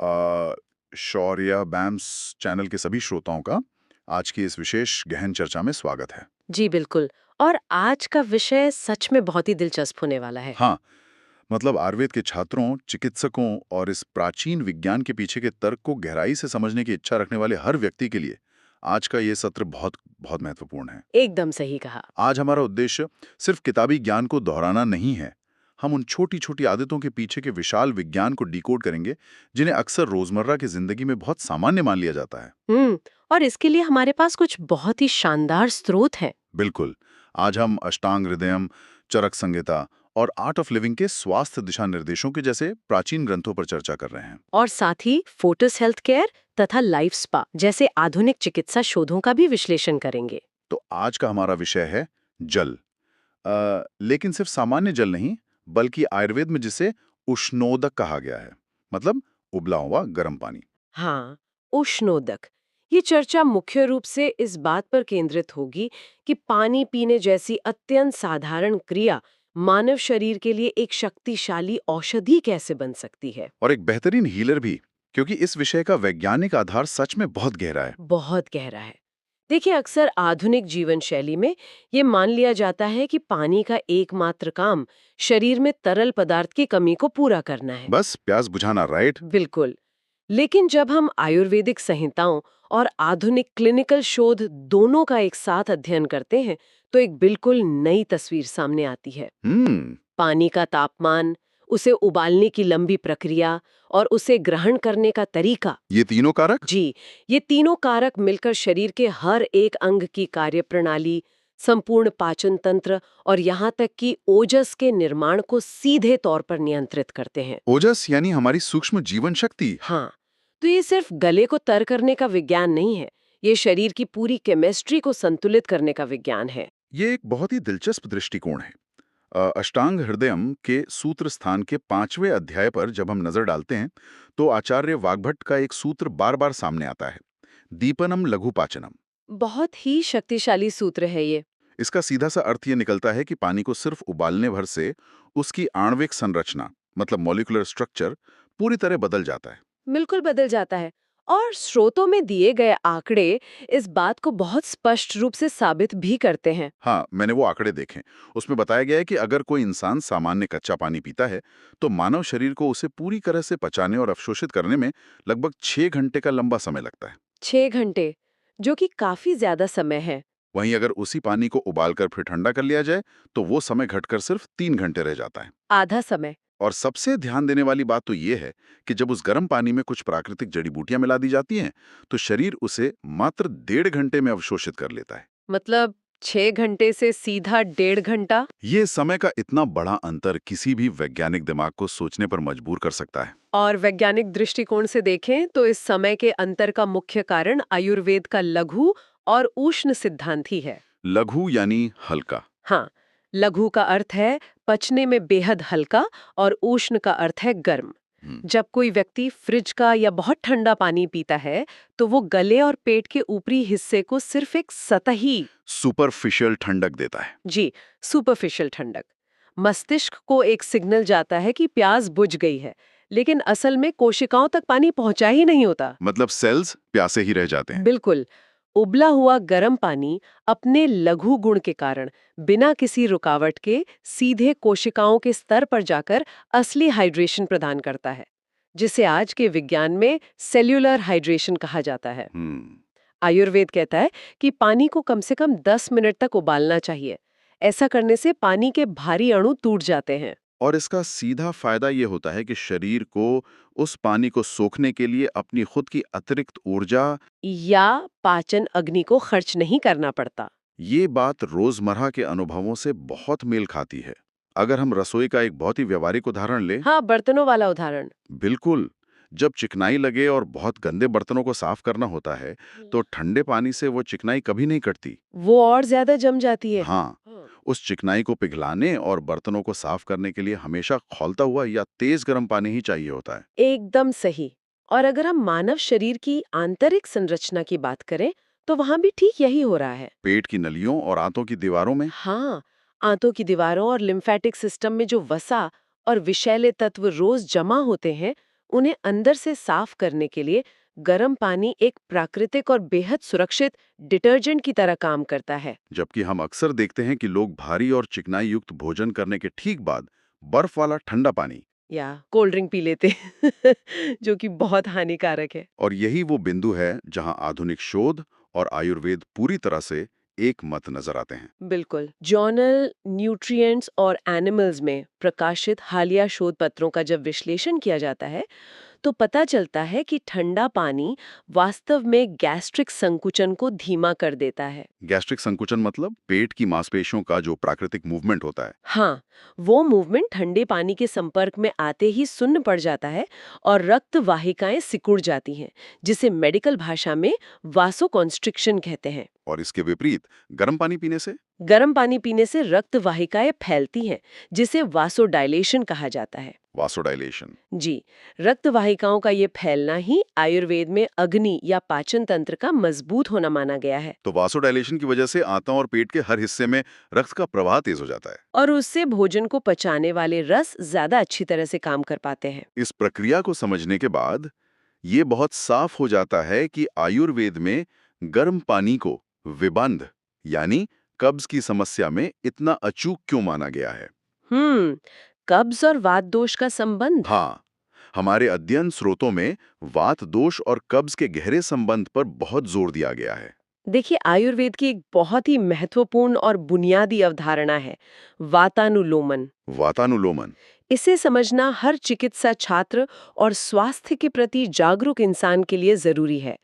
अ, शौर्य BAMS channel के सभी श्रोताओं का आज की इस विशेष गहन चर्चा में स्वागत है। जी बिल्कुल। और आज का विषय सच में बहुत ही दिलचस्प होने वाला है। हाँ, मतलब आयुर्वेद के छात्रों, चिकित्सकों और इस प्राचीन विज्ञान के पीछे के तर्क को गहराई से समझने की इच्छा रखने वाले हर व्यक्ति के लिए आज का ये सत्र बहुत बहुत महत्वपूर्ण है। एकदम सही कहा। आज हमारा उद्देश्य सिर्फ किताबी ज्ञान को दोहराना नहीं है। हम उन छोटी-छोटी आदतों के पीछे के विशाल विज्ञान को डिकोड करेंगे, जिन्हें अक्सर रोजमर्रा की जिंदगी में बहुत सामान्य मान लिया जाता है। और इसके लिए हमारे पास कुछ बहुत ही शानदार स्रोत हैं। बिल्कुल। आज हम अष्टांग हृदयम, चरक संहिता और आर्ट ऑफ लिविंग के स्वास्थ्य दिशा निर्देशों के जैसे प्राचीन ग्रंथों पर चर्चा कर रहे हैं। और साथ ही फोर्टिस हेल्थ केयर तथा लाइफ स्पा जैसे आधुनिक चिकित्सा शोधों का भी विश्लेषण करेंगे। तो आज का हमारा विषय है जल। लेकिन सिर्फ सामान्य जल नहीं, बल्कि आयुर्वेद में जिसे उष्णोदक कहा गया है, मतलब उबला हुआ गर्म पानी। हाँ, उष्णोदक। ये चर्चा मुख्य रूप से इस बात पर केंद्रित होगी कि पानी पीने जैसी अत्यंत साधारण क्रिया मानव शरीर के लिए एक शक्तिशाली औषधि कैसे बन सकती है। और एक बेहतरीन हीलर भी, क्योंकि इस विषय का वैज्ञानिक आधार सच में बहुत गहरा है। बहुत गहरा है। देखिए, अक्सर आधुनिक जीवन शैली में ये मान लिया जाता है कि पानी का एकमात्र काम शरीर में तरल पदार्थ की कमी को पूरा करना है। बस प्यास बुझाना, राइट? बिल्कुल। लेकिन जब हम आयुर्वेदिक संहिताओं और आधुनिक क्लिनिकल शोध दोनों का एक साथ अध्ययन करते हैं, तो एक बिल्कुल नई तस्वीर सामने आती है। हम्म। पानी का तापमान, उसे उबालने की लंबी प्रक्रिया और उसे ग्रहण करने का तरीका। ये तीनों कारक। जी, ये तीनों कारक मिलकर शरीर के हर एक अंग की कार्यप्रणाली, संपूर्ण पाचन तंत्र और यहाँ तक कि ओजस के निर्माण को सीधे तौर पर नियंत्रित करते हैं। ओजस यानी हमारी सूक्ष्म जीवन शक्ति। हाँ, तो ये सिर्फ गले को तर करने का विज्ञान नहीं है, ये शरीर की पूरी केमिस्ट्री को संतुलित करने का विज्ञान है। ये एक बहुत ही दिलचस्प दृष्टिकोण है। अष्टांग हृदयम के सूत्र स्थान के 5वें अध्याय पर जब हम नजर डालते हैं, तो आचार्य वाग्भट का एक सूत्र बार बार सामने आता है, दीपनम लघुपाचनम। बहुत ही शक्तिशाली सूत्र है ये। इसका सीधा सा अर्थ ये निकलता है कि पानी को सिर्फ उबालने भर से उसकी आणविक संरचना, मतलब मॉलिक्यूलर स्ट्रक्चर, पूरी तरह बदल जाता है। बिल्कुल बदल जाता है। और स्रोतों में दिए गए आंकड़े इस बात को बहुत स्पष्ट रूप से साबित भी करते हैं। हाँ, मैंने वो आंकड़े देखे। उसमें बताया गया है कि अगर कोई इंसान सामान्य कच्चा पानी पीता है, तो मानव शरीर को उसे पूरी तरह से पचाने और अवशोषित करने में लगभग 6 घंटे का लंबा समय लगता है। 6 घंटे, जो कि काफी ज्यादा समय है। वहीं अगर उसी पानी को उबालकर फिर ठंडा कर लिया जाए, तो वो समय घटकर सिर्फ 3 घंटे रह जाता है। आधा समय। और सबसे ध्यान देने वाली बात तो ये है कि जब उस गर्म पानी में कुछ प्राकृतिक जड़ी बूटियां मिला दी जाती हैं, तो शरीर उसे मात्र 1.5 घंटे में अवशोषित कर लेता है। मतलब 6 घंटे से सीधा 1.5 घंटा। ये समय का इतना बड़ा अंतर किसी भी वैज्ञानिक दिमाग को सोचने पर मजबूर कर सकता है। और वैज्ञानिक दृष्टिकोण से देखें तो इस समय के अंतर का मुख्य कारण आयुर्वेद का लघु और उष्ण सिद्धांत ही है। लघु यानी हल्का। हाँ, लघु का अर्थ है पचने में बेहद हल्का और उष्ण का अर्थ है गर्म। हम्म, जब कोई व्यक्ति फ्रिज का या बहुत ठंडा पानी पीता है, तो वो गले और पेट के ऊपरी हिस्से को सिर्फ एक सतही, सुपरफिशियल ठंडक देता है। जी, सुपरफिशियल ठंडक। मस्तिष्क को एक सिग्नल जाता है कि प्यास बुझ गई है, लेकिन असल में कोशिकाओं तक पानी पहुंचा ही नहीं होता। मतलब सेल्स प्यासे ही रह जाते हैं। बिल्कुल। उबला हुआ गर्म पानी अपने लघु गुण के कारण बिना किसी रुकावट के सीधे कोशिकाओं के स्तर पर जाकर असली हाइड्रेशन प्रदान करता है, जिसे आज के विज्ञान में सेल्यूलर हाइड्रेशन कहा जाता है। हम्म। आयुर्वेद कहता है कि पानी को कम से कम 10 मिनट तक उबालना चाहिए। ऐसा करने से पानी के भारी अणु टूट जाते हैं। और इसका सीधा फायदा ये होता है कि शरीर को उस पानी को सोखने के लिए अपनी खुद की अतिरिक्त ऊर्जा, या पाचन अग्नि को खर्च नहीं करना पड़ता। ये बात रोजमर्रा के अनुभवों से बहुत मेल खाती है। अगर हम रसोई का एक बहुत ही व्यवहारिक उदाहरण लें। हाँ, बर्तनों वाला उदाहरण। बिल्कुल। जब चिकनाई लगे और बहुत गंदे बर्तनों को साफ करना होता है, तो ठंडे पानी से वो चिकनाई कभी नहीं कटती। वो और ज्यादा जम जाती है। हाँ, उस चिकनाई को पिघलाने और बर्तनों को साफ करने के लिए हमेशा खौलता हुआ या तेज गर्म पानी ही चाहिए होता है। एकदम सही। और अगर हम मानव शरीर की आंतरिक संरचना की बात करें, तो वहां भी ठीक यही हो रहा है। पेट की नलियों और आंतों की दीवारों में। हाँ, आंतों की दीवारों और लिम्फेटिक सिस्टम में जो वसा और विषैले तत्व रोज जमा होते हैं, उन्हें अंदर से साफ करने के लिए गर्म पानी एक प्राकृतिक और बेहद सुरक्षित डिटर्जेंट की तरह काम करता है। जबकि हम अक्सर देखते हैं कि लोग भारी और चिकनाई युक्त भोजन करने के ठीक बाद बर्फ वाला ठंडा पानी, या कोल्ड ड्रिंक पी लेते जो कि बहुत हानिकारक है। और यही वो बिंदु है जहां आधुनिक शोध और आयुर्वेद पूरी तरह से एक मत नजर आते हैं। बिल्कुल। जर्नल न्यूट्रिएंट्स और एनिमल्स में प्रकाशित हालिया शोध पत्रों का जब विश्लेषण किया जाता है तो पता चलता है कि ठंडा पानी वास्तव में गैस्ट्रिक संकुचन को धीमा कर देता है। गैस्ट्रिक संकुचन मतलब पेट की मांसपेशियों का जो प्राकृतिक मूवमेंट होता है। हाँ, वो मूवमेंट ठंडे पानी के संपर्क में आते ही सुन्न पड़ जाता है और रक्त वाहिकाएं सिकुड़ जाती हैं, जिसे मेडिकल भाषा में वासोकॉन्स्ट्रिक्शन कहते हैं। और इसके विपरीत गर्म पानी पीने से गर्म पानी पीने से रक्त वाहिकाएं फैलती हैं, जिसे वासोडाइलेशन कहा जाता है। वासोडाइलेशन। जी, रक्त वाहिकाओं का ये फैलना ही आयुर्वेद में अग्नि या पाचन तंत्र का मजबूत होना माना गया है। तो वासोडाइलेशन की वजह से आंतों और पेट के हर हिस्से में रक्त का प्रवाह तेज हो जाता है। और उससे भोजन को पचाने वाले रस ज्यादा अच्छी तरह से काम कर पाते हैं। इस प्रक्रिया को समझने के बाद ये बहुत साफ हो जाता है कि आयुर्वेद में गर्म पानी को विबंध यानी कब्ज की समस्या में इतना अचूक क्यों माना गया है। हम्म, कब्ज और वात दोष का संबंध। हाँ, हमारे अध्ययन स्रोतों में वात दोष और कब्ज के गहरे संबंध पर बहुत जोर दिया गया है। देखिए, आयुर्वेद की एक बहुत ही महत्वपूर्ण और बुनियादी अवधारणा है वातानुलोमन। वातानुलोमन। इसे समझना हर चिकित्सा छात्र और स्वास्थ्य के प्रति जागरूक इंसान के लिए जरूरी है।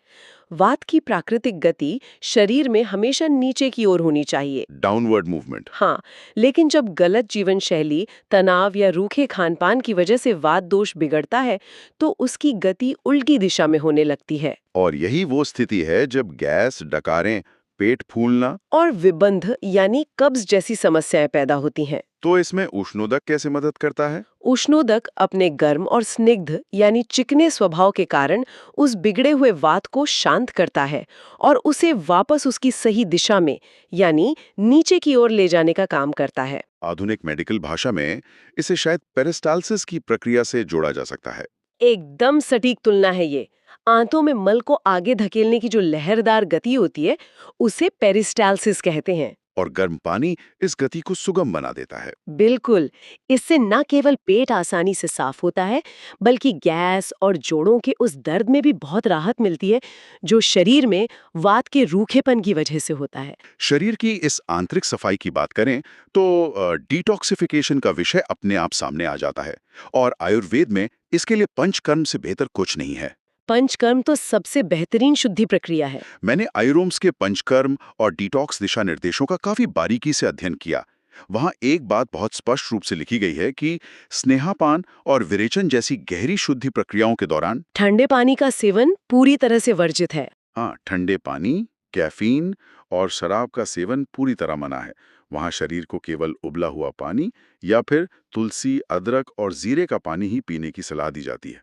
वात की प्राकृतिक गति शरीर में हमेशा नीचे की ओर होनी चाहिए। Downward movement. हाँ, लेकिन जब गलत जीवन शैली, तनाव या रूखे खानपान की वजह से वात दोष बिगड़ता है, तो उसकी गति उल्टी दिशा में होने लगती है। और यही वो स्थिति है जब गैस, डकारें, पेट फूलना। और विबंध यानी कब्ज जैसी समस्याएं पैदा होती हैं। तो इसमें उष्णोदक कैसे मदद करता है? उष्णोदक अपने गर्म और स्निग्ध यानी चिकने स्वभाव के कारण उस बिगड़े हुए वात को शांत करता है और उसे वापस उसकी सही दिशा में यानी नीचे की ओर ले जाने का काम करता है। आधुनिक मेडिकल भाषा में इसे शायद पेरिस्टालसिस की प्रक्रिया से जोड़ा जा सकता है। एकदम सटीक तुलना है ये। आंतों में मल को आगे धकेलने की जो लहरदार गति होती है, उसे पेरिस्टालसिस कहते हैं। और गर्म पानी इस गति को सुगम बना देता है। बिल्कुल। इससे न केवल पेट आसानी से साफ होता है, बल्कि गैस और जोड़ों के उस दर्द में भी बहुत राहत मिलती है, जो शरीर में वात के रूखेपन की वजह से होता है। शरीर की इस आंतरिक सफाई की बात करें तो डिटॉक्सिफिकेशन का विषय अपने आप सामने आ जाता है। और आयुर्वेद में इसके लिए पंचकर्म से बेहतर कुछ नहीं है। पंचकर्म तो सबसे बेहतरीन शुद्धि प्रक्रिया है। मैंने आयुर्वेद के पंचकर्म और डिटॉक्स दिशा निर्देशों का काफी बारीकी से अध्ययन किया। वहां एक बात बहुत स्पष्ट रूप से लिखी गई है कि स्नेहापान और विरेचन जैसी गहरी शुद्धि प्रक्रियाओं के दौरान ठंडे पानी का सेवन पूरी तरह से वर्जित है। हाँ, ठंडे पानी, कैफीन और शराब का सेवन पूरी तरह मना है। वहाँ शरीर को केवल उबला हुआ पानी या फिर तुलसी, अदरक और जीरे का पानी ही पीने की सलाह दी जाती है।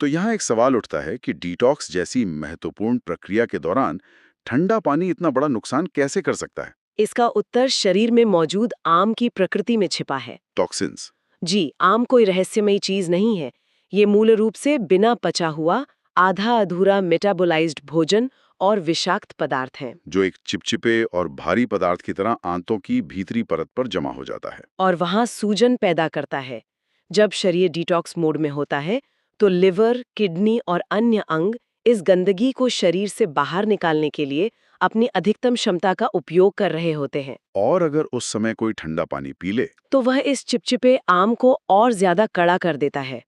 तो यहाँ एक सवाल उठता है कि डिटॉक्स जैसी महत्वपूर्ण प्रक्रिया के दौरान ठंडा पानी इतना बड़ा नुकसान कैसे कर सकता है? इसका उत्तर शरीर में मौजूद आम की प्रकृति में छिपा है। टॉक्सिन्स। जी, आम कोई रहस्यमयी चीज नहीं है। ये मूल रूप से बिना पचा हुआ, आधा अधूरा मेटाबोलाइज्ड भोजन और विषाक्त पदार्थ हैं। जो एक चिपचिपे और भारी पदार्थ की तरह आंतों की भीतरी परत पर जमा हो जाता है। और वहाँ सूजन पैदा करता है। जब शरीर डिटॉक्स मोड में होता है, तो लिवर, किडनी और अन्य अंग इस गंदगी को शरीर से बाहर निकालने के लिए अपनी अधिकतम क्षमता का उपयोग कर रहे होते हैं। और अगर उस समय कोई ठंडा पानी पी ले तो वह इस चिपचिपे आम को और ज्यादा कड़ा कर देता है,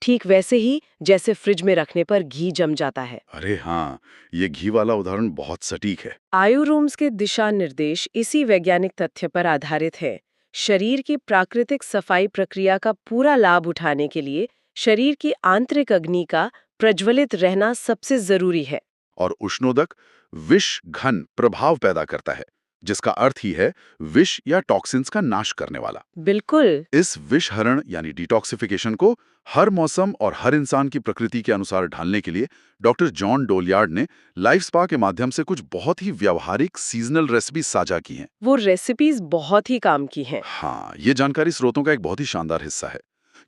ठीक वैसे ही जैसे फ्रिज में रखने पर घी जम जाता है। अरे हाँ, ये घी वाला उदाहरण बहुत सटीक है। आयुर्वेद के दिशा निर्देश इसी वैज्ञानिक तथ्य पर आधारित है। शरीर की प्राकृतिक सफाई प्रक्रिया का पूरा लाभ उठाने के लिए शरीर की आंतरिक अग्नि का प्रज्वलित रहना सबसे जरूरी है। और उष्णोदक विष घन प्रभाव पैदा करता है, जिसका अर्थ ही है विष या टॉक्सिन्स का नाश करने वाला। बिल्कुल। इस विषहरण यानी डिटॉक्सिफिकेशन को हर मौसम और हर इंसान की प्रकृति के अनुसार ढालने के लिए डॉक्टर जॉन डोलियार्ड ने लाइफ स्पा के माध्यम से कुछ बहुत ही व्यावहारिक सीजनल रेसिपी साझा की हैं। वो रेसिपीज बहुत ही काम की हैं। हाँ, ये जानकारी स्रोतों का एक बहुत ही शानदार हिस्सा है,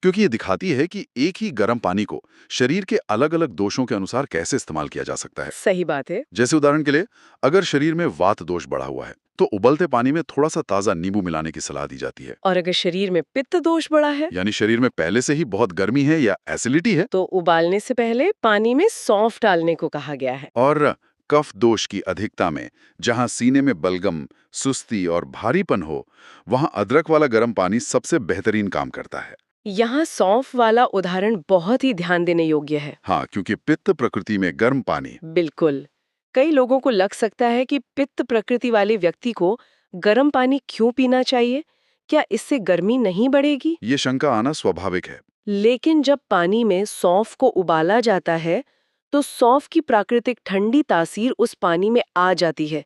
क्योंकि ये दिखाती है कि एक ही गर्म पानी को शरीर के अलग-अलग दोषों के अनुसार कैसे इस्तेमाल किया जा सकता है। सही बात है। जैसे उदाहरण के लिए, अगर शरीर में वात दोष बढ़ा हुआ है, तो उबलते पानी में थोड़ा सा ताज़ा नींबू मिलाने की सलाह दी जाती है। और अगर शरीर में पित्त दोष बढ़ा है, यानी शरीर में पहले से ही बहुत गर्मी है या एसिडिटी है, तो उबालने से पहले पानी में सौंफ डालने को कहा गया है। और कफ दोष की अधिकता में, जहां सीने में बलगम, सुस्ती और भारीपन हो, वहां अदरक वाला गर्म पानी सबसे बेहतरीन काम करता है। यहाँ सौंफ वाला उदाहरण बहुत ही ध्यान देने योग्य है। हाँ, क्योंकि पित्त प्रकृति में गर्म पानी। बिल्कुल। कई लोगों को लग सकता है कि पित्त प्रकृति वाले व्यक्ति को गर्म पानी क्यों पीना चाहिए? क्या इससे गर्मी नहीं बढ़ेगी? ये शंका आना स्वाभाविक है। लेकिन जब पानी में सौंफ को उबाला जाता है, तो सौंफ की प्राकृतिक ठंडी तासीर उस पानी में आ जाती है।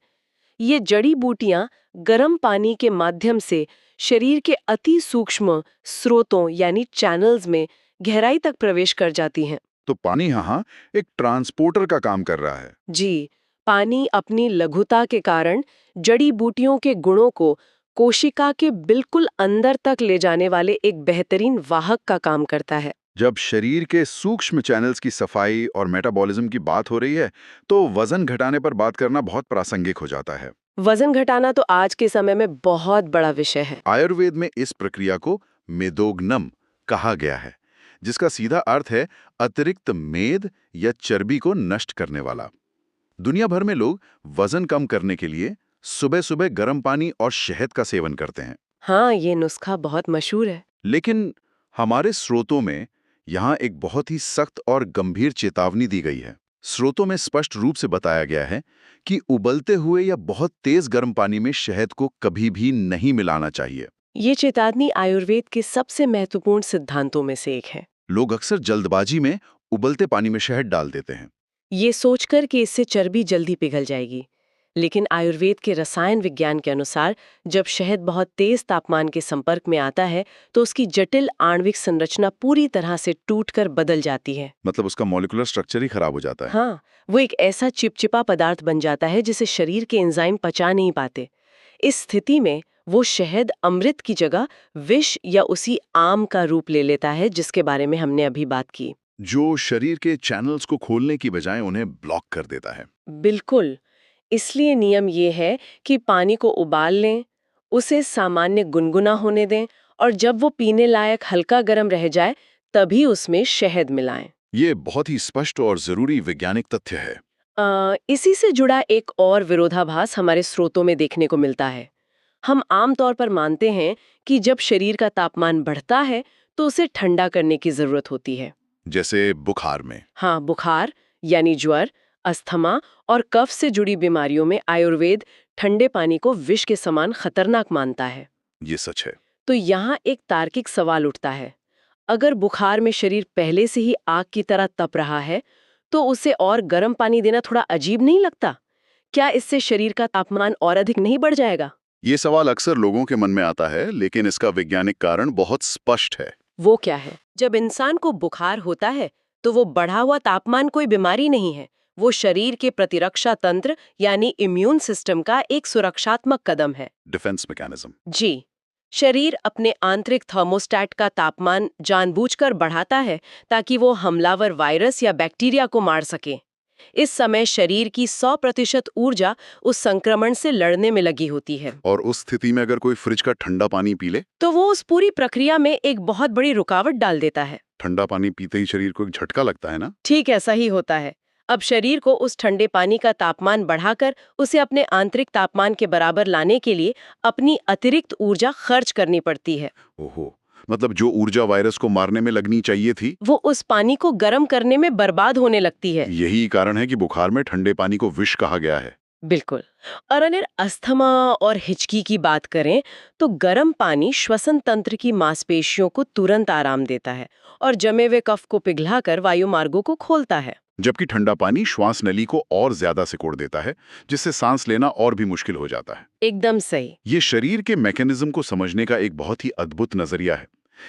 ये जड़ी बूटियां गर्म पानी के माध्यम से शरीर के अति सूक्ष्म स्रोतों यानी चैनल्स में गहराई तक प्रवेश कर जाती हैं। तो पानी यहाँ एक ट्रांसपोर्टर का काम कर रहा है। जी, पानी अपनी लघुता के कारण जड़ी बूटियों के गुणों को कोशिका के बिल्कुल अंदर तक ले जाने वाले एक बेहतरीन वाहक का काम करता है। जब शरीर के सूक्ष्म चैनल्स की सफाई और मेटाबॉलिज्म की बात हो रही है, तो वजन घटाने पर बात करना बहुत प्रासंगिक हो जाता है। वजन घटाना तो आज के समय में बहुत बड़ा विषय है। आयुर्वेद में इस प्रक्रिया को मेदोग्नम कहा गया है, जिसका सीधा अर्थ है अतिरिक्त मेद या चर्बी को नष्ट करने वाला। दुनिया भर में लोग वजन कम करने के लिए सुबह सुबह गर्म पानी और शहद का सेवन करते हैं। हाँ, ये नुस्खा बहुत मशहूर है। लेकिन हमारे स्रोतों में यहाँ एक बहुत ही सख्त और गंभीर चेतावनी दी गई है। स्रोतों में स्पष्ट रूप से बताया गया है कि उबलते हुए या बहुत तेज गर्म पानी में शहद को कभी भी नहीं मिलाना चाहिए। ये चेतावनी आयुर्वेद के सबसे महत्वपूर्ण सिद्धांतों में से एक है। लोग अक्सर जल्दबाजी में उबलते पानी में शहद डाल देते हैं। ये सोचकर कि इससे चर्बी जल्दी पिघल जाएगी। लेकिन आयुर्वेद के रसायन विज्ञान के अनुसार जब शहद बहुत तेज तापमान के संपर्क में आता है तो उसकी जटिल आणविक संरचना पूरी तरह से टूटकर बदल जाती है। मतलब उसका मॉलिक्यूलर स्ट्रक्चर ही खराब हो जाता है। हाँ, वो एक ऐसा चिपचिपा पदार्थ बन जाता है जिसे शरीर के एंजाइम पचा नहीं पाते। इस स्थिति में वो शहद अमृत की जगह विष या उसी आम का रूप ले लेता है जिसके बारे में हमने अभी बात की। जो शरीर के चैनल्स को खोलने की बजाय उन्हें ब्लॉक कर देता है। बिल्कुल। इसलिए नियम ये है कि पानी को उबाल लें, उसे सामान्य गुनगुना होने दें और जब वो पीने लायक हल्का गर्म रह जाए तभी उसमें शहद मिलाएं। ये बहुत ही स्पष्ट और जरूरी वैज्ञानिक तथ्य है। इसी से जुड़ा एक और विरोधाभास हमारे स्रोतों में देखने को मिलता है। हम आमतौर पर मानते हैं कि जब शरीर का तापमान बढ़ता है तो उसे ठंडा करने की जरूरत होती है। जैसे बुखार में। हाँ, बुखार यानी ज्वर, अस्थमा और कफ से जुड़ी बीमारियों में आयुर्वेद ठंडे पानी को विष के समान खतरनाक मानता है। ये सच है। तो यहाँ एक तार्किक सवाल उठता है। अगर बुखार में शरीर पहले से ही आग की तरह तप रहा है, तो उसे और गर्म पानी देना थोड़ा अजीब नहीं लगता? क्या इससे शरीर का तापमान और अधिक नहीं बढ़ जाएगा? ये सवाल अक्सर लोगों के मन में आता है, लेकिन इसका वैज्ञानिक कारण बहुत स्पष्ट है। वो क्या है? जब इंसान को बुखार होता है, तो वो बढ़ा हुआ तापमान कोई बीमारी नहीं है। वो शरीर के प्रतिरक्षा तंत्र यानी इम्यून सिस्टम का एक सुरक्षात्मक कदम है। Defence mechanism. जी, शरीर अपने आंतरिक थर्मोस्टेट का तापमान जानबूझकर बढ़ाता है ताकि वो हमलावर वायरस या बैक्टीरिया को मार सके। इस समय शरीर की 100% ऊर्जा उस संक्रमण से लड़ने में लगी होती है। और उस स्थिति में अगर कोई फ्रिज का ठंडा पानी पी ले, तो वो उस पूरी प्रक्रिया में एक बहुत बड़ी रुकावट डाल देता है। ठंडा पानी पीते ही शरीर को एक झटका लगता है ना? ठीक ऐसा ही होता है। अब शरीर को उस ठंडे पानी का तापमान बढ़ाकर उसे अपने आंतरिक तापमान के बराबर लाने के लिए अपनी अतिरिक्त ऊर्जा खर्च करनी पड़ती है। ओहो, मतलब जो ऊर्जा वायरस को मारने में लगनी चाहिए थी, वो उस पानी को गर्म करने में बर्बाद होने लगती है। यही कारण है कि बुखार में ठंडे पानी को विष कहा गया है। बिल्कुल। और अगर अस्थमा और हिचकी की बात करें तो गर्म पानी श्वसन तंत्र की मांसपेशियों को तुरंत आराम देता है और जमे हुए कफ को पिघलाकर वायुमार्गों को खोलता है। जबकि ठंडा पानी श्वास नली को और ज्यादा सिकोड़ देता है, जिससे सांस लेना और भी मुश्किल हो जाता है। एकदम सही। ये शरीर के मैकेनिज्म को समझने का एक बहुत ही अद्भुत नजरिया है।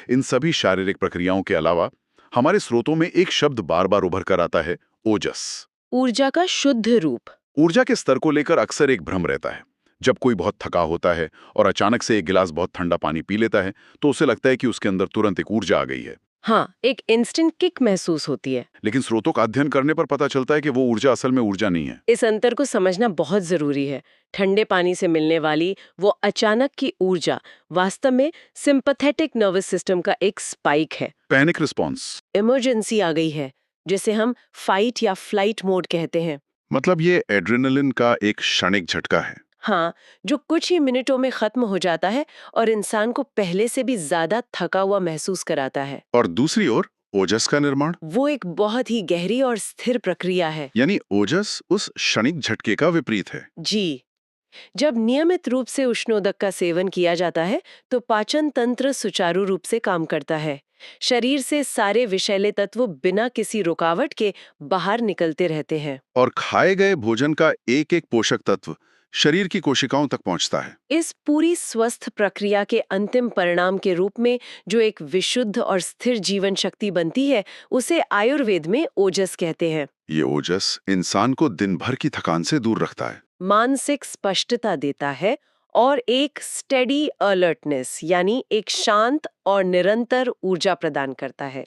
इन सभी शारीरिक प्रक्रियाओं के अलावा हमारे स्रोतों में एक शब्द बार बार उभर कर आता है, ओजस। ऊर्जा का शुद्ध रूप। ऊर्जा के स्तर को लेकर अक्सर एक भ्रम रहता है। जब कोई बहुत थका होता है और अचानक से एक गिलास बहुत ठंडा पानी पी लेता है तो उसे लगता है कि उसके अंदर तुरंत एक ऊर्जा आ गई है। हाँ, एक इंस्टेंट किक महसूस होती है। लेकिन स्रोतों का अध्ययन करने पर पता चलता है कि वो ऊर्जा असल में ऊर्जा नहीं है। इस अंतर को समझना बहुत जरूरी है। ठंडे पानी से मिलने वाली वो अचानक की ऊर्जा वास्तव में सिंपैथेटिक नर्वस सिस्टम का एक स्पाइक है। Panic response. इमरजेंसी आ गई है, जिसे हम फाइट या फ्लाइट मोड कहते हैं। मतलब ये एड्रेनलिन का एक क्षणिक झटका है। हाँ, जो कुछ ही मिनटों में खत्म हो जाता है और इंसान को पहले से भी ज्यादा थका हुआ महसूस कराता है। और दूसरी ओर ओजस का निर्माण, वो एक बहुत ही गहरी और स्थिर प्रक्रिया है। यानी ओजस उस क्षणिक झटके का विपरीत है। जी, जब नियमित रूप से उष्णोदक का सेवन किया जाता है तो पाचन तंत्र सुचारू रूप से काम करता है। शरीर से सारे विषैले तत्व बिना किसी रुकावट के बाहर निकलते रहते हैं। और खाए गए भोजन का एक एक पोषक तत्व शरीर की कोशिकाओं तक पहुंचता है। इस पूरी स्वस्थ प्रक्रिया के अंतिम परिणाम के रूप में जो एक विशुद्ध और स्थिर जीवन शक्ति बनती है, उसे आयुर्वेद में ओजस कहते हैं। ये ओजस इंसान को दिन भर की थकान से दूर रखता है, मानसिक स्पष्टता देता है और एक स्टेडी अलर्टनेस यानी एक शांत और निरंतर ऊर्जा प्रदान करता है।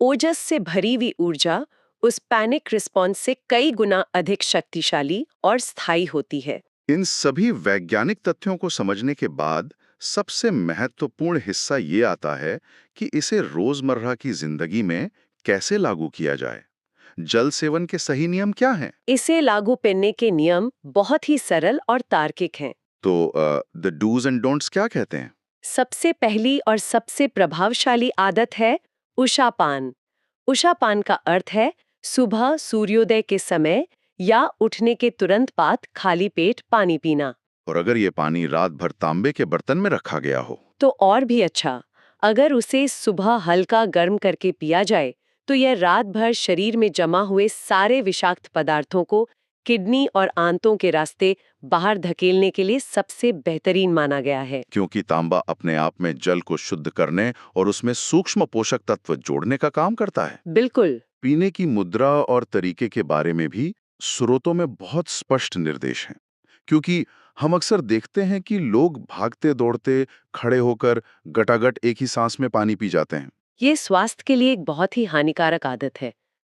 ओजस से भरी हुई ऊर्जा उस पैनिक रिस्पॉन्स से कई गुना अधिक शक्तिशाली और स्थायी होती है। इन सभी वैज्ञानिक तथ्यों को समझने के बाद सबसे महत्वपूर्ण हिस्सा ये आता है कि इसे रोजमर्रा की जिंदगी में कैसे लागू किया जाए। जल सेवन के सही नियम क्या हैं? इसे लागू करने के नियम बहुत ही सरल और तार्किक हैं। तो द डूज एंड डोंट्स क्या कहते हैं? सबसे पहली और सबसे प्रभावशाली आदत है उषापान। उषापान का अर्थ है सुबह सूर्योदय के समय या उठने के तुरंत बाद खाली पेट पानी पीना। और अगर ये पानी रात भर तांबे के बर्तन में रखा गया हो? तो और भी अच्छा, अगर उसे सुबह हल्का गर्म करके पिया जाए तो यह रात भर शरीर में जमा हुए सारे विषाक्त पदार्थों को किडनी और आंतों के रास्ते बाहर धकेलने के लिए सबसे बेहतरीन माना गया है। क्योंकि तांबा अपने आप में जल को शुद्ध करने और उसमें सूक्ष्म पोषक तत्व जोड़ने का काम करता है। बिल्कुल। पीने की मुद्रा और तरीके के बारे में भी स्रोतों में बहुत स्पष्ट निर्देश हैं, क्योंकि हम अक्सर देखते हैं कि लोग भागते दौड़ते खड़े होकर गटागट एक ही सांस में पानी पी जाते हैं। ये स्वास्थ्य के लिए एक बहुत ही हानिकारक आदत है।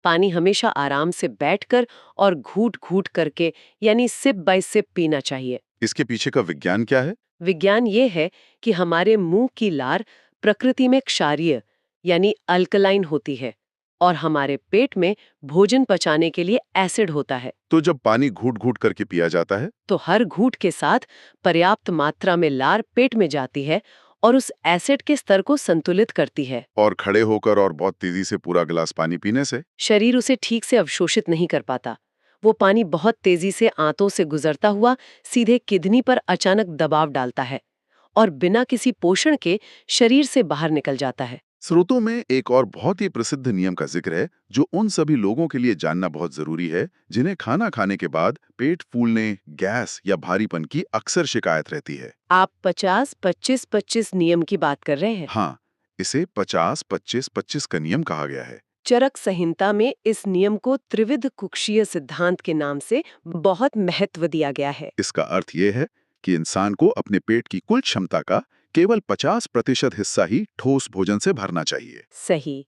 पानी हमेशा आराम से बैठकर और घूट घूट करके यानी सिप बाय सिप पीना चाहिए। इसके पीछे का विज्ञान क्या है? विज्ञान ये है कि हमारे मुंह की लार प्रकृति में क्षारीय यानी अल्कलाइन होती है और हमारे पेट में भोजन पचाने के लिए एसिड होता है। तो जब पानी घूट घूट करके पिया जाता है तो हर घूंट के साथ पर्याप्त मात्रा में लार पेट में जाती है और उस एसिड के स्तर को संतुलित करती है। और खड़े होकर और बहुत तेजी से पूरा गिलास पानी पीने से शरीर उसे ठीक से अवशोषित नहीं कर पाता। वो पानी बहुत तेजी से आंतों से गुजरता हुआ सीधे किडनी पर अचानक दबाव डालता है और बिना किसी पोषण के शरीर से बाहर निकल जाता है। स्रोतों में एक और बहुत ही प्रसिद्ध नियम का जिक्र है जो उन सभी लोगों के लिए जानना बहुत जरूरी है जिन्हें खाना खाने के बाद पेट फूलने, गैस या भारीपन की अक्सर शिकायत रहती है। आप 50-25-25 नियम की बात कर रहे हैं। हाँ, इसे 50-25-25 का नियम कहा गया है। चरक संहिता में इस नियम को त्रिविध कुक्षीय सिद्धांत के नाम से बहुत महत्व दिया गया है। इसका अर्थ ये है कि इंसान को अपने पेट की कुल क्षमता का केवल 50% हिस्सा ही ठोस भोजन से भरना चाहिए। सही।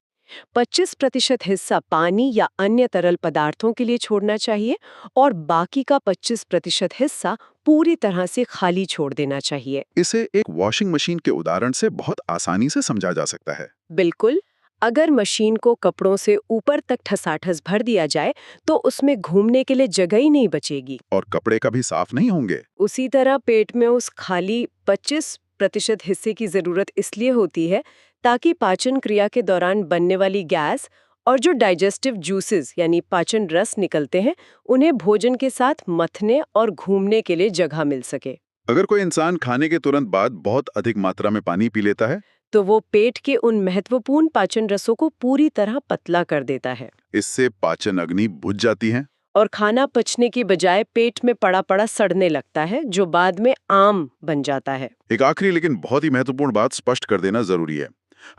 25% हिस्सा पानी या अन्य तरल पदार्थों के लिए छोड़ना चाहिए और बाकी का 25% हिस्सा पूरी तरह से खाली छोड़ देना चाहिए। इसे एक वॉशिंग मशीन के उदाहरण से बहुत आसानी से समझा जा सकता है। बिल्कुल। अगर मशीन को कपड़ों से ऊपर तक ठसाठस भर दिया जाए तो उसमें घूमने के लिए जगह ही नहीं बचेगी और कपड़े कभी साफ नहीं होंगे। उसी तरह पेट में उस खाली 25% हिस्से की जरूरत इसलिए होती है ताकि पाचन क्रिया के दौरान बनने वाली गैस और जो डाइजेस्टिव जूसेस यानी पाचन रस निकलते हैं उन्हें भोजन के साथ मथने और घूमने के लिए जगह मिल सके। अगर कोई इंसान खाने के तुरंत बाद बहुत अधिक मात्रा में पानी पी लेता है तो वो पेट के उन महत्वपूर्ण पाचन रसों को पूरी तरह पतला कर देता है। इससे पाचन अग्नि बुझ जाती है और खाना पचने की बजाय पेट में पड़ा पड़ा सड़ने लगता है जो बाद में आम बन जाता है। एक आखिरी लेकिन बहुत ही महत्वपूर्ण बात स्पष्ट कर देना जरूरी है।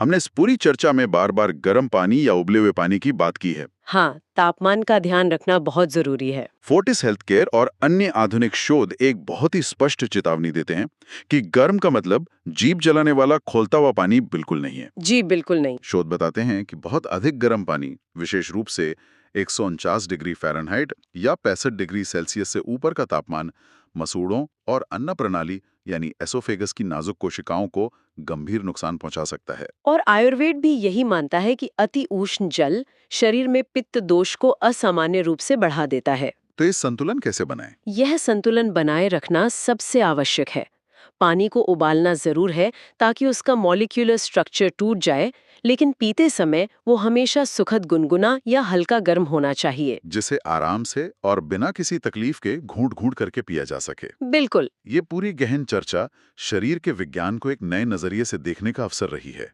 हमने इस पूरी चर्चा में बार बार गर्म पानी या उबले हुए पानी की बात की है। हाँ, तापमान का ध्यान रखना बहुत जरूरी है। फोर्टिस हेल्थकेयर और अन्य आधुनिक शोध एक बहुत ही स्पष्ट चेतावनी देते हैं कि गर्म का मतलब जीभ जलाने वाला खोलता हुआ पानी बिल्कुल नहीं है। जी बिल्कुल नहीं। शोध बताते हैं कि बहुत अधिक गर्म पानी, विशेष रूप से 149 डिग्री फ़ारेनहाइट या 65 डिग्री सेल्सियस से ऊपर का तापमान, मसूड़ों और अन्न प्रणाली यानी एसोफेगस की नाजुक कोशिकाओं को गंभीर नुकसान पहुंचा सकता है। और आयुर्वेद भी यही मानता है कि अति उष्ण जल शरीर में पित्त दोष को असामान्य रूप से बढ़ा देता है। तो इस संतुलन कैसे बनाएं? यह संतुलन बनाए रखना सबसे आवश्यक है। पानी को उबालना जरूर है ताकि उसका मॉलिक्यूलर स्ट्रक्चर टूट जाए, लेकिन पीते समय वो हमेशा सुखद गुनगुना या हल्का गर्म होना चाहिए। जिसे आराम से और बिना किसी तकलीफ के घूंट-घूंट करके पिया जा सके। बिल्कुल। ये पूरी गहन चर्चा शरीर के विज्ञान को एक नए नजरिए से देखने का अवसर रही है।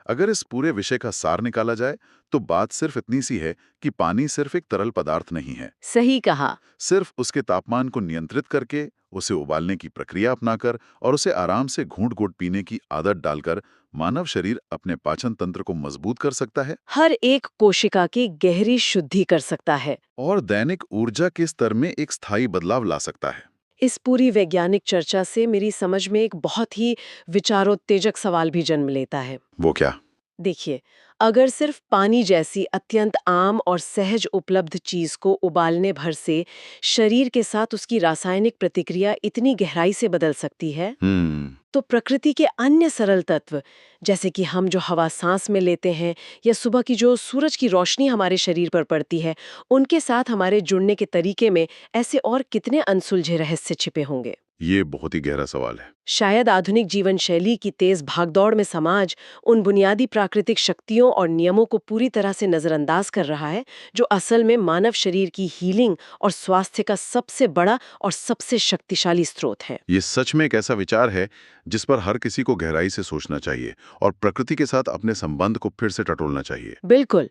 अगर इस पूरे विषय का सार निकाला जाए तो बात सिर्फ इतनी सी है कि पानी सिर्फ एक तरल पदार्थ नहीं है। सही कहा। सिर्फ उसके तापमान को नियंत्रित करके, उसे उबालने की प्रक्रिया अपनाकर और उसे आराम से घूंट-घूंट पीने की आदत डालकर मानव शरीर अपने पाचन तंत्र को मजबूत कर सकता है हर एक कोशिका की गहरी शुद्धि कर सकता है और दैनिक ऊर्जा के स्तर में एक स्थायी बदलाव ला सकता है। इस पूरी वैज्ञानिक चर्चा से मेरी समझ में एक बहुत ही विचारोत्तेजक सवाल भी जन्म लेता है। वो क्या? देखिए, अगर सिर्फ पानी जैसी अत्यंत आम और सहज उपलब्ध चीज को उबालने भर से शरीर के साथ उसकी रासायनिक प्रतिक्रिया इतनी गहराई से बदल सकती है, तो प्रकृति के अन्य सरल तत्व, जैसे कि हम जो हवा सांस में लेते हैं या सुबह की जो सूरज की रोशनी हमारे शरीर पर पड़ती है, उनके साथ हमारे जुड़ने के तरीके में ऐसे और कितने अनसुलझे रहस्य छिपे होंगे। ये बहुत ही गहरा सवाल है। शायद आधुनिक जीवन शैली की तेज भागदौड़ में समाज उन बुनियादी प्राकृतिक शक्तियों और नियमों को पूरी तरह से नजरअंदाज कर रहा है, जो असल में मानव शरीर की हीलिंग और स्वास्थ्य का सबसे बड़ा और सबसे शक्तिशाली स्रोत है। ये सच में एक ऐसा विचार है जिस पर हर किसी को गहराई से सोचना चाहिए और प्रकृति के साथ अपने संबंध को फिर से टटोलना चाहिए। बिल्कुल।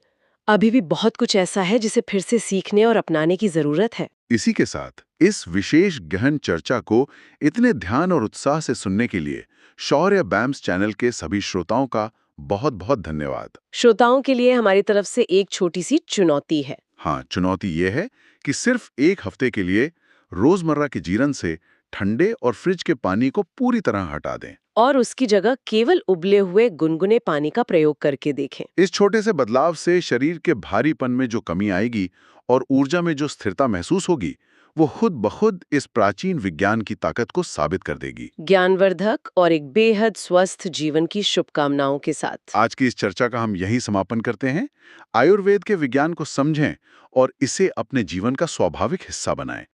अभी भी बहुत कुछ ऐसा है जिसे फिर से सीखने और अपनाने की जरूरत है। इसी के साथ इस विशेष गहन चर्चा को इतने ध्यान और उत्साह से सुनने के लिए शौर्य बैंस चैनल के सभी श्रोताओं का बहुत बहुत धन्यवाद। श्रोताओं के लिए हमारी तरफ से एक छोटी सी चुनौती है। हाँ, चुनौती ये है कि सिर्फ एक हफ्ते के लिए रोजमर्रा के जीवन से ठंडे और फ्रिज के पानी को पूरी तरह हटा दें और उसकी जगह केवल उबले हुए गुनगुने पानी का प्रयोग करके देखें। इस छोटे से बदलाव से शरीर के भारीपन में जो कमी आएगी और ऊर्जा में जो स्थिरता महसूस होगी, वो खुद ब खुद इस प्राचीन विज्ञान की ताकत को साबित कर देगी। ज्ञानवर्धक और एक बेहद स्वस्थ जीवन की शुभकामनाओं के साथ आज की इस चर्चा का हम यही समापन करते हैं। आयुर्वेद के विज्ञान को समझें और इसे अपने जीवन का स्वाभाविक हिस्सा बनाएं।